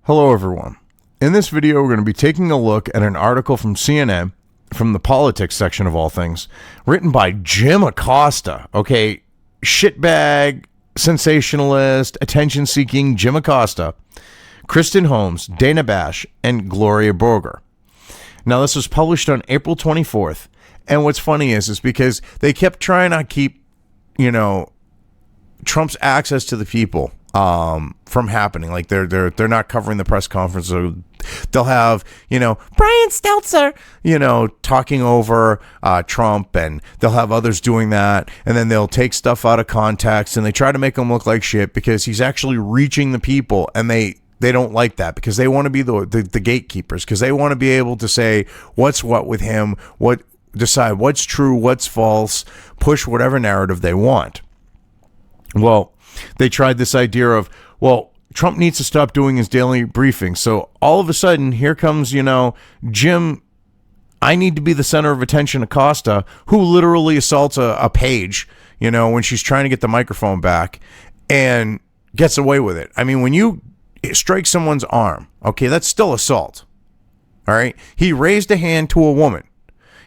Hello everyone. In this video we're going to be taking a look at an article from CNN, from the politics section of all things, written by Jim Acosta. Okay, shitbag, sensationalist, attention-seeking Jim Acosta, Kristen Holmes, Dana Bash, and Gloria Borger. Now this was published on April 24th, and what's funny is because they kept trying to keep, Trump's access to the people from happening. Like they're not covering the press conference. So they'll have, Brian Stelter, talking over Trump, and they'll have others doing that. And then they'll take stuff out of context and they try to make him look like shit because he's actually reaching the people, and they don't like that because they want to be the gatekeepers, because they want to be able to say what's what with him, decide what's true, what's false, push whatever narrative they want. Well, they tried this idea of, Trump needs to stop doing his daily briefings. So all of a sudden, here comes, Jim, I need to be the center of attention, Acosta, who literally assaults a page, when she's trying to get the microphone back, and gets away with it. I mean, when you strike someone's arm, okay, that's still assault. All right? He raised a hand to a woman.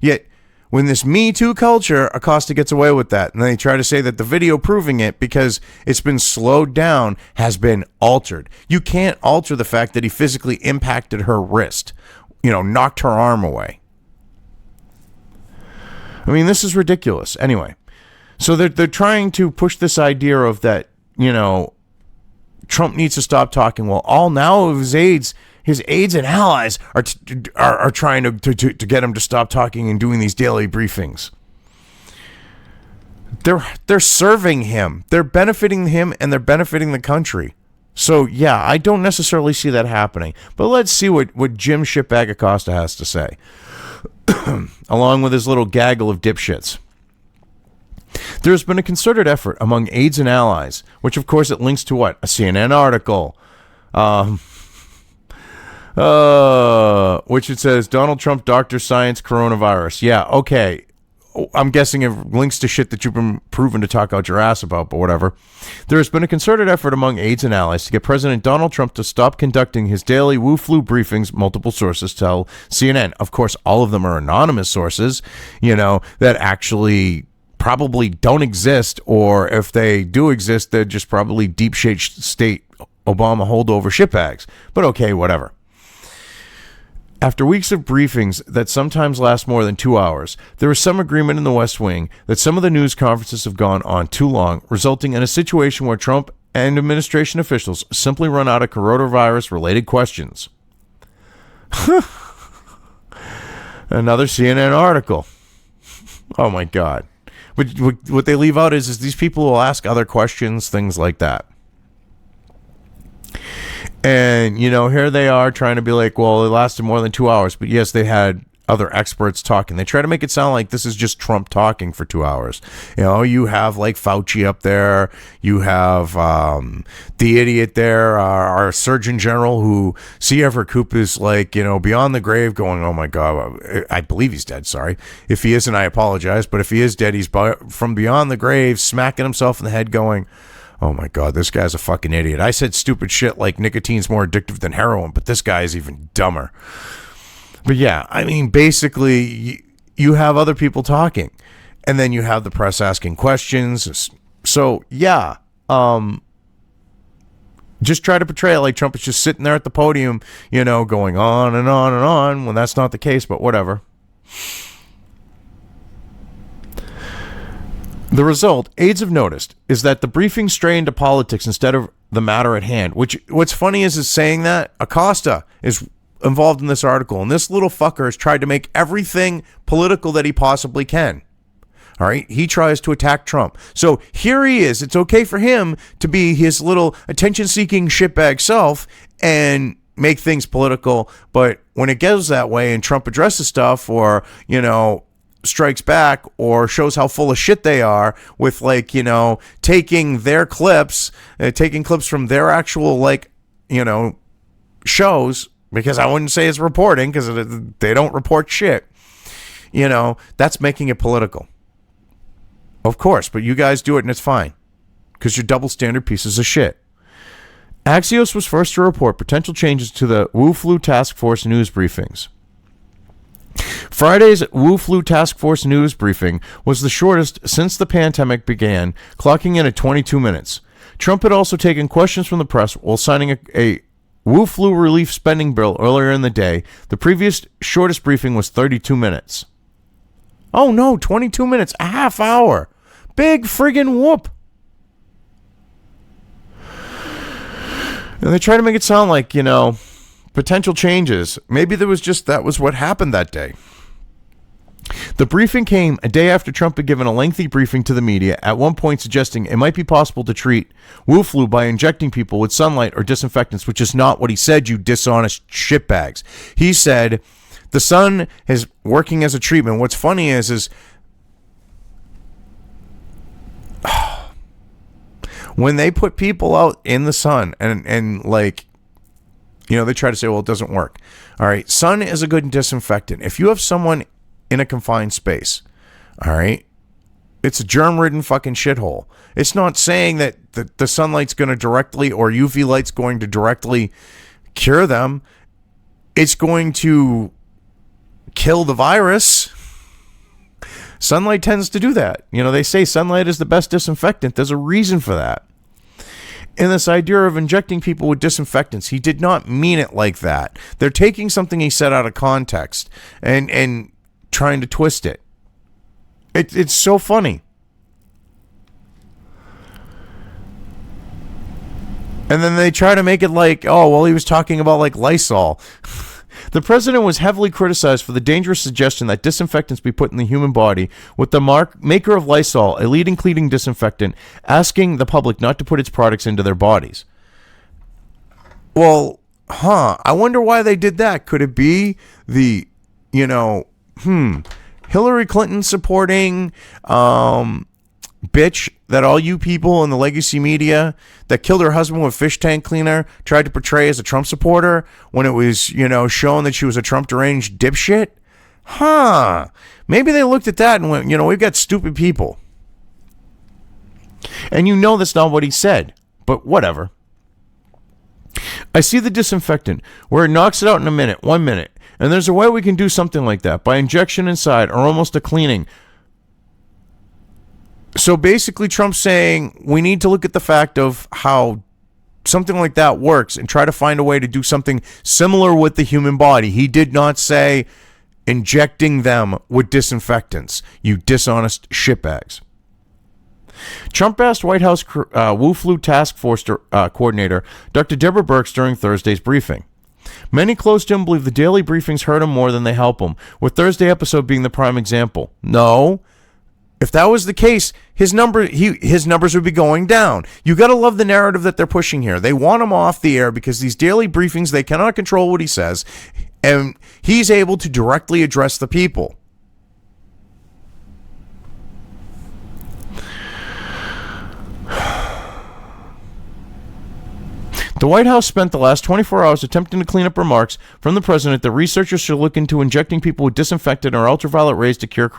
Yet, when this Me Too culture, Acosta gets away with that. And they try to say that the video proving it, because it's been slowed down, has been altered. You can't alter the fact that he physically impacted her wrist, knocked her arm away. I mean, this is ridiculous. Anyway, so they're trying to push this idea of that, Trump needs to stop talking. Well, all now of his aides and allies are trying to get him to stop talking and doing these daily briefings. They're serving him. They're benefiting him, and they're benefiting the country. So, yeah, I don't necessarily see that happening. But let's see what Jim Shitbag Acosta has to say, along with his little gaggle of dipshits. There has been a concerted effort among aides and allies, which, of course, it links to what? A CNN article. Which it says, Donald Trump, Dr. Science, Coronavirus. Yeah, okay. I'm guessing it links to shit that you've been proven to talk out your ass about, but whatever. There has been a concerted effort among aides and allies to get President Donald Trump to stop conducting his daily Wu-Flu briefings, multiple sources tell CNN. Of course, all of them are anonymous sources, that actually probably don't exist, or if they do exist, they're just probably deep state Obama holdover shitbags. But okay, whatever. After weeks of briefings that sometimes last more than 2 hours, there is some agreement in the West Wing that some of the news conferences have gone on too long, resulting in a situation where Trump and administration officials simply run out of coronavirus-related questions. Another CNN article. Oh, my God. What they leave out is these people will ask other questions, things like that. And, here they are trying to be like, well, it lasted more than 2 hours. But yes, they had other experts talking. They try to make it sound like this is just Trump talking for 2 hours. You have like Fauci up there. You have the idiot there, our Surgeon General, who C.F. Coop is like, beyond the grave going, oh my God, I believe he's dead. Sorry. If he isn't, I apologize. But if he is dead, he's from beyond the grave, smacking himself in the head going, oh my God, this guy's a fucking idiot. I said stupid shit like nicotine's more addictive than heroin, but this guy is even dumber. But yeah, I mean, basically, you have other people talking, and then you have the press asking questions. So yeah, just try to portray it like Trump is just sitting there at the podium, going on and on and on, when that's not the case, but whatever. The result, aides have noticed, is that the briefing stray into politics instead of the matter at hand. What's funny is saying that Acosta is involved in this article, and this little fucker has tried to make everything political that he possibly can. All right? He tries to attack Trump. So here he is. It's okay for him to be his little attention-seeking shitbag self and make things political, but when it goes that way and Trump addresses stuff or, strikes back or shows how full of shit they are with taking their clips, taking clips from their actual shows, because I wouldn't say it's reporting because they don't report shit, that's making it political. Of course, but you guys do it and it's fine because you're double standard pieces of shit. Axios was first to report potential changes to the Wu Flu Task Force news briefings. Friday's Wu Flu Task Force news briefing was the shortest since the pandemic began, clocking in at 22 minutes. Trump had also taken questions from the press while signing a Wu Flu relief spending bill earlier in the day. The previous shortest briefing was 32 minutes. Oh no, 22 minutes, a half hour. Big friggin' whoop. And they try to make it sound like, potential changes. Maybe that was what happened that day. The briefing came a day after Trump had given a lengthy briefing to the media, at one point suggesting it might be possible to treat Wu flu by injecting people with sunlight or disinfectants, which is not what he said, you dishonest shitbags. He said the sun is working as a treatment. What's funny is when they put people out in the sun and they try to say, well, it doesn't work. All right. Sun is a good disinfectant. If you have someone in a confined space, all right, it's a germ-ridden fucking shithole. It's not saying that the sunlight's going to directly, or UV light's going to directly cure them. It's going to kill the virus. Sunlight tends to do that. They say sunlight is the best disinfectant. There's a reason for that. And this idea of injecting people with disinfectants, he did not mean it like that. They're taking something he said out of context and trying to twist it. It's so funny. And then they try to make it like, oh, well, he was talking about like Lysol. The president was heavily criticized for the dangerous suggestion that disinfectants be put in the human body, with the maker of Lysol, a leading cleaning disinfectant, asking the public not to put its products into their bodies. Well, I wonder why they did that. Could it be the, Hillary Clinton supporting bitch that all you people in the legacy media that killed her husband with fish tank cleaner tried to portray as a Trump supporter when it was, shown that she was a Trump deranged dipshit? Maybe they looked at that and went, we've got stupid people. And that's not what he said, but whatever. I see the disinfectant where it knocks it out in 1 minute. And there's a way we can do something like that by injection inside or almost a cleaning. So basically Trump's saying we need to look at the fact of how something like that works and try to find a way to do something similar with the human body. He did not say injecting them with disinfectants, you dishonest shitbags. Trump asked White House Wu Flu Task Force coordinator Dr. Deborah Birx during Thursday's briefing. Many close to him believe the daily briefings hurt him more than they help him, with Thursday episode being the prime example. No. If that was the case, his numbers would be going down. You got to love the narrative that they're pushing here. They want him off the air because these daily briefings, they cannot control what he says, and he's able to directly address the people. The White House spent the last 24 hours attempting to clean up remarks from the president that researchers should look into injecting people with disinfectant or ultraviolet rays to cure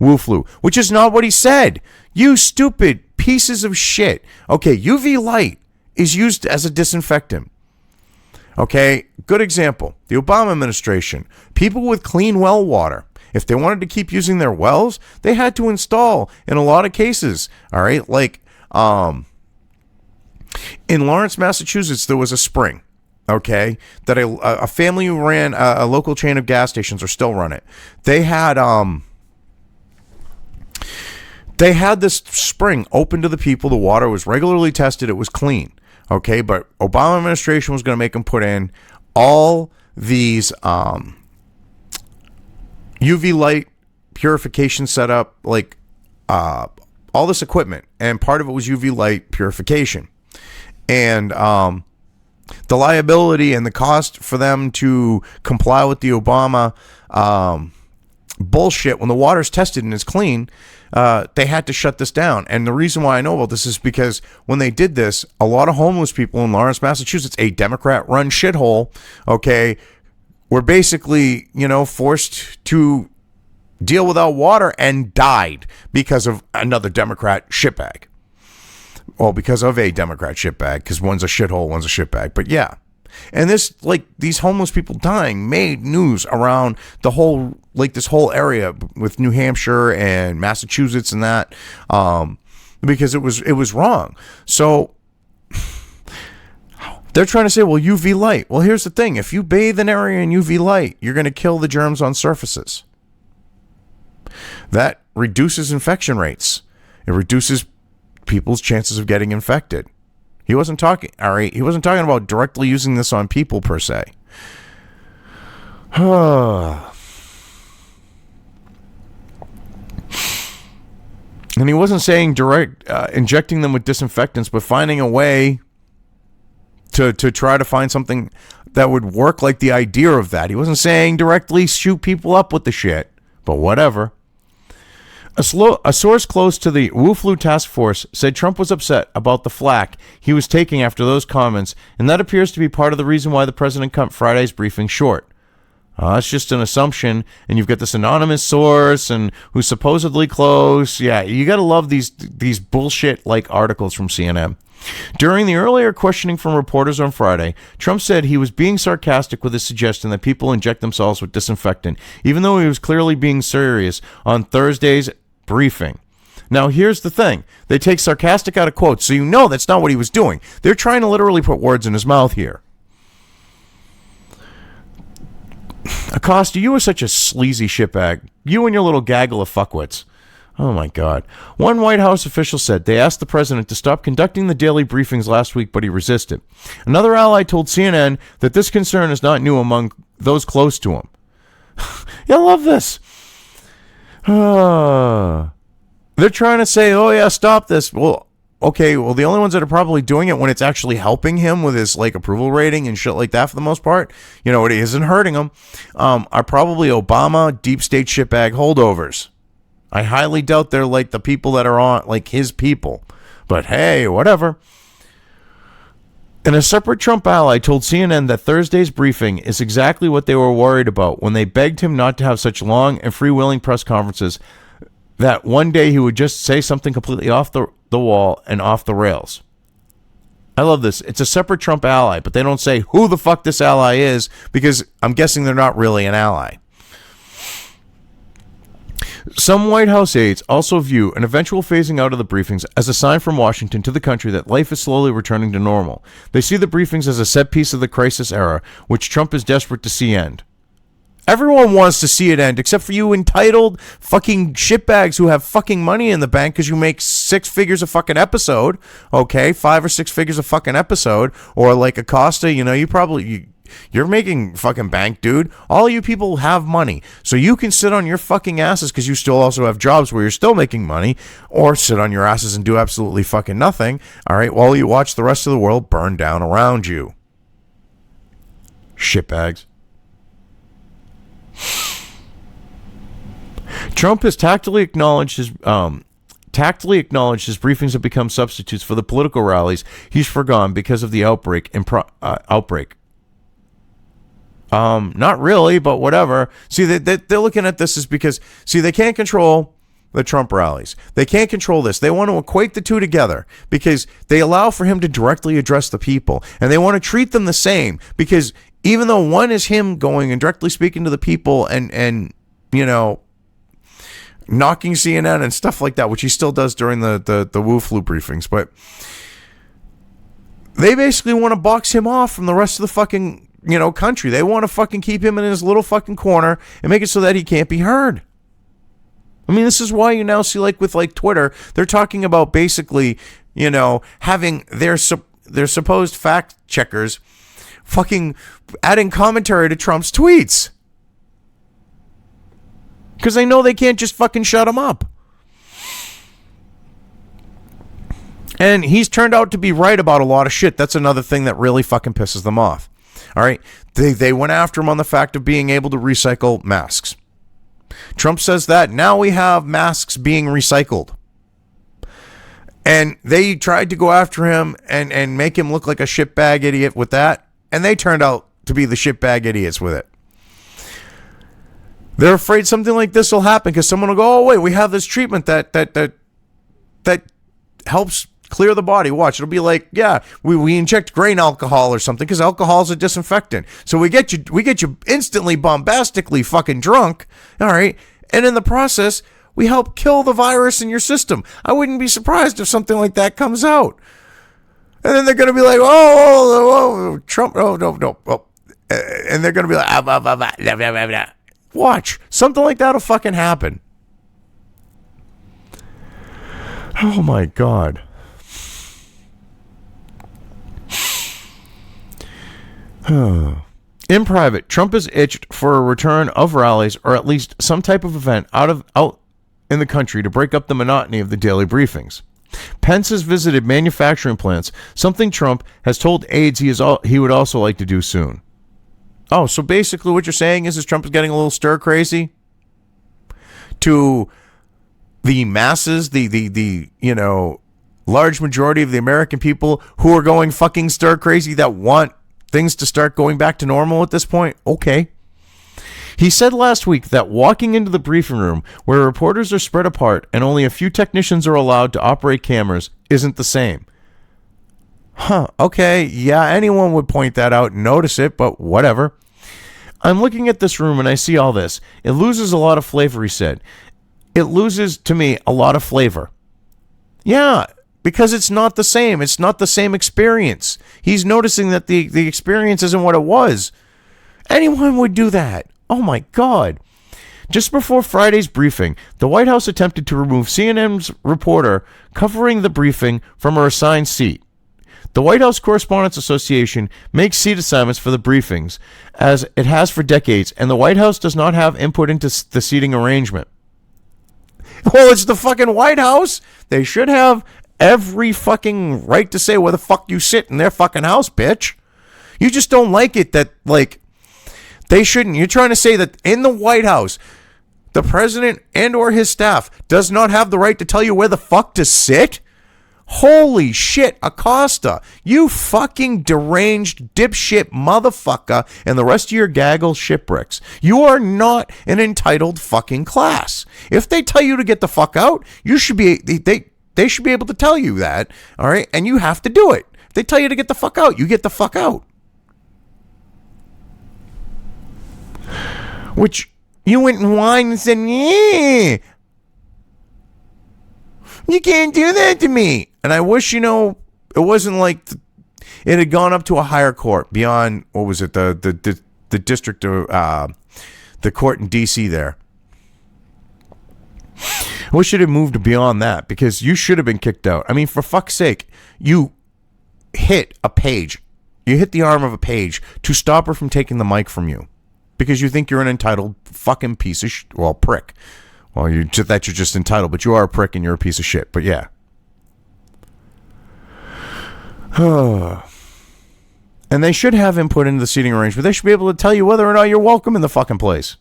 Wu flu, which is not what he said. You stupid pieces of shit. Okay, UV light is used as a disinfectant. Okay, good example. The Obama administration, people with clean well water, if they wanted to keep using their wells, they had to install, in a lot of cases, all right, like, in Lawrence, Massachusetts, there was a spring, okay, that a family who ran a local chain of gas stations, or still run it. They had this spring open to the people. The water was regularly tested. It was clean, okay, but Obama administration was going to make them put in all these UV light purification setup, like all this equipment, and part of it was UV light purification. And the liability and the cost for them to comply with the Obama bullshit, when the water's tested and is clean, they had to shut this down. And the reason why I know about this is because when they did this, a lot of homeless people in Lawrence, Massachusetts, a Democrat-run shithole, okay, were basically, forced to deal without water and died because of another Democrat shitbag. well, because of a Democrat shitbag, because one's a shithole, one's a shitbag. But yeah. And this, like, these homeless people dying made news around the whole, like, this whole area with New Hampshire and Massachusetts and that, because it was wrong. So they're trying to say, well, UV light. Well, here's the thing. If you bathe an area in UV light, you're going to kill the germs on surfaces. That reduces infection rates. It reduces people's chances of getting infected. He wasn't talking about directly using this on people per se. And he wasn't saying direct injecting them with disinfectants, but finding a way to try to find something that would work like the idea of that. He wasn't saying directly shoot people up with the shit, but whatever. A source close to the Wu Flu task force said Trump was upset about the flack he was taking after those comments, and that appears to be part of the reason why the president cut Friday's briefing short. That's just an assumption, and you've got this anonymous source and who's supposedly close. Yeah, you got to love these bullshit-like articles from CNN. During the earlier questioning from reporters on Friday, Trump said he was being sarcastic with his suggestion that people inject themselves with disinfectant, even though he was clearly being serious on Thursday's briefing. Now, here's the thing. They take sarcastic out of quotes, so you know that's not what he was doing. They're trying to literally put words in his mouth here. Acosta, you are such a sleazy shitbag. You and your little gaggle of fuckwits. Oh, my God. One White House official said they asked the president to stop conducting the daily briefings last week, but he resisted. Another ally told CNN that this concern is not new among those close to him. Yeah, I love this. They're trying to say, oh, yeah, stop this. Well, okay, well, the only ones that are probably doing it when it's actually helping him with his, like, approval rating and shit like that for the most part, you know, it isn't hurting him, are probably Obama deep state shitbag holdovers. I highly doubt they're, like, the people that are on, like, his people. But, hey, whatever. And a separate Trump ally told CNN that Thursday's briefing is exactly what they were worried about when they begged him not to have such long and freewheeling press conferences, that one day he would just say something completely off the wall and off the rails. I love this. It's a separate Trump ally, but they don't say who the fuck this ally is, because I'm guessing they're not really an ally. Some White House aides also view an eventual phasing out of the briefings as a sign from Washington to the country that life is slowly returning to normal. They see the briefings as a set piece of the crisis era, which Trump is desperate to see end. Everyone wants to see it end, except for you entitled fucking shitbags who have fucking money in the bank because you make 6 figures a fucking episode, okay? 5 or 6 figures a fucking episode, or like Acosta, you know, you're making fucking bank, dude. All you people have money, so you can sit on your fucking asses because you still also have jobs where you're still making money, or sit on your asses and do absolutely fucking nothing, all right, while you watch the rest of the world burn down around you. Shitbags. Trump has tactfully acknowledged his briefings have become substitutes for the political rallies he's forgone because of the outbreak. Not really, but whatever. See, they're looking at this as because, see, they can't control the Trump rallies. They can't control this. They want to equate the two together because they allow for him to directly address the people, and they want to treat them the same because even though one is him going and directly speaking to the people and you know, knocking CNN and stuff like that, which he still does during the Wu Flu briefings, but they basically want to box him off from the rest of the fucking, you know, country. They want to fucking keep him in his little fucking corner and make it so that he can't be heard. I mean, this is why you now see, like, with, like, Twitter, they're talking about basically, you know, having their supposed fact checkers fucking adding commentary to Trump's tweets. Because they know they can't just fucking shut him up. And he's turned out to be right about a lot of shit. That's another thing that really fucking pisses them off. All right? They went after him on the fact of being able to recycle masks. Trump says that. Now we have masks being recycled. And they tried to go after him and make him look like a shitbag idiot with that. And they turned out to be the shitbag idiots with it. They're afraid something like this will happen because someone will go, oh, wait, we have this treatment that helps Clear the body. Watch. It'll be like, yeah, we inject grain alcohol or something because alcohol is a disinfectant. So we get you instantly bombastically fucking drunk. All right. And in the process, we help kill the virus in your system. I wouldn't be surprised if something like that comes out. And then they're going to be like, oh, Trump, no. And they're going to be like, watch. Something like that will fucking happen. Oh, my God. In private, Trump is itched for a return of rallies or at least some type of event out in the country to break up the monotony of the daily briefings. Pence has visited manufacturing plants, something Trump has told aides he would also like to do soon. Oh, so basically what you're saying is Trump is getting a little stir crazy to the masses, the large majority of the American people who are going fucking stir crazy that want things to start going back to normal at this point. Okay. He said last week that walking into the briefing room where reporters are spread apart and only a few technicians are allowed to operate cameras isn't the same. Huh. Okay. Yeah, anyone would point that out and notice it, but whatever. I'm looking at this room and I see all this. It loses a lot of flavor, he said. It loses, to me, a lot of flavor. Yeah, because it's not the same. It's not the same experience. He's noticing that the experience isn't what it was. Anyone would do that. Oh, my God. Just before Friday's briefing, the White House attempted to remove CNN's reporter covering the briefing from her assigned seat. The White House Correspondents Association makes seat assignments for the briefings, as it has for decades, and the White House does not have input into the seating arrangement. Well, it's the fucking White House. They should have every fucking right to say where the fuck you sit in their fucking house, bitch. You just don't like it that, like, they shouldn't. You're trying to say that in the White House, the president and or his staff does not have the right to tell you where the fuck to sit? Holy shit, Acosta. You fucking deranged dipshit motherfucker and the rest of your gaggle shitbricks. You are not an entitled fucking class. If they tell you to get the fuck out, you should be, they should be able to tell you that, all right? And you have to do it. If they tell you to get the fuck out, you get the fuck out. Which you went and whined and said, yeah, you can't do that to me. And I wish, it wasn't like it had gone up to a higher court beyond, what was it, the district, the court in D.C. there. I wish it had moved beyond that because you should have been kicked out. I mean, for fuck's sake, you hit a page. You hit the arm of a page to stop her from taking the mic from you because you think you're an entitled fucking piece of prick. Well, you're just entitled, but you are a prick and you're a piece of shit. But yeah. And they should have input into the seating arrangement. They should be able to tell you whether or not you're welcome in the fucking place.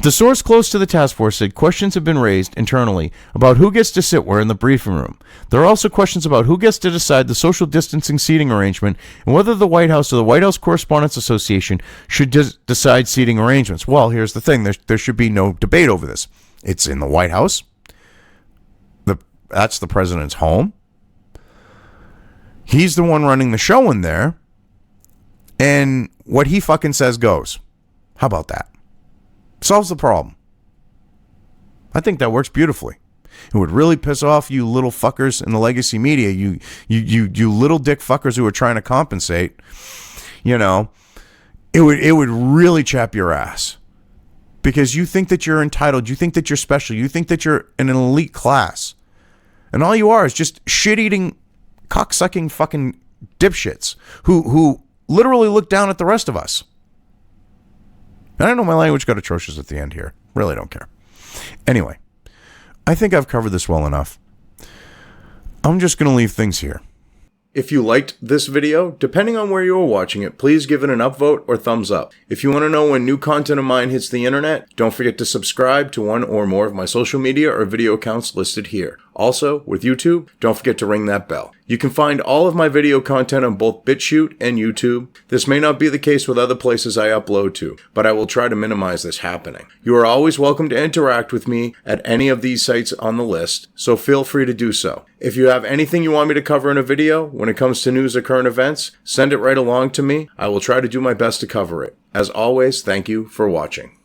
The source close to the task force said questions have been raised internally about who gets to sit where in the briefing room. There are also questions about who gets to decide the social distancing seating arrangement and whether the White House or the White House Correspondents Association should decide seating arrangements. Well, here's the thing. There should be no debate over this. It's in the White House. That's the president's home. He's the one running the show in there. And what he fucking says goes. How about that? Solves the problem. I think that works beautifully. It would really piss off you little fuckers in the legacy media, you little dick fuckers who are trying to compensate. It would really chap your ass because you think that you're entitled, you think that you're special, you think that you're in an elite class, and all you are is just shit-eating, cocksucking fucking dipshits who literally look down at the rest of us. And I know my language got atrocious at the end here. Really don't care. Anyway, I think I've covered this well enough. I'm just going to leave things here. If you liked this video, depending on where you are watching it, please give it an upvote or thumbs up. If you want to know when new content of mine hits the internet, don't forget to subscribe to one or more of my social media or video accounts listed here. Also, with YouTube, don't forget to ring that bell. You can find all of my video content on both BitChute and YouTube. This may not be the case with other places I upload to, but I will try to minimize this happening. You are always welcome to interact with me at any of these sites on the list, so feel free to do so. If you have anything you want me to cover in a video when it comes to news or current events, send it right along to me. I will try to do my best to cover it. As always, thank you for watching.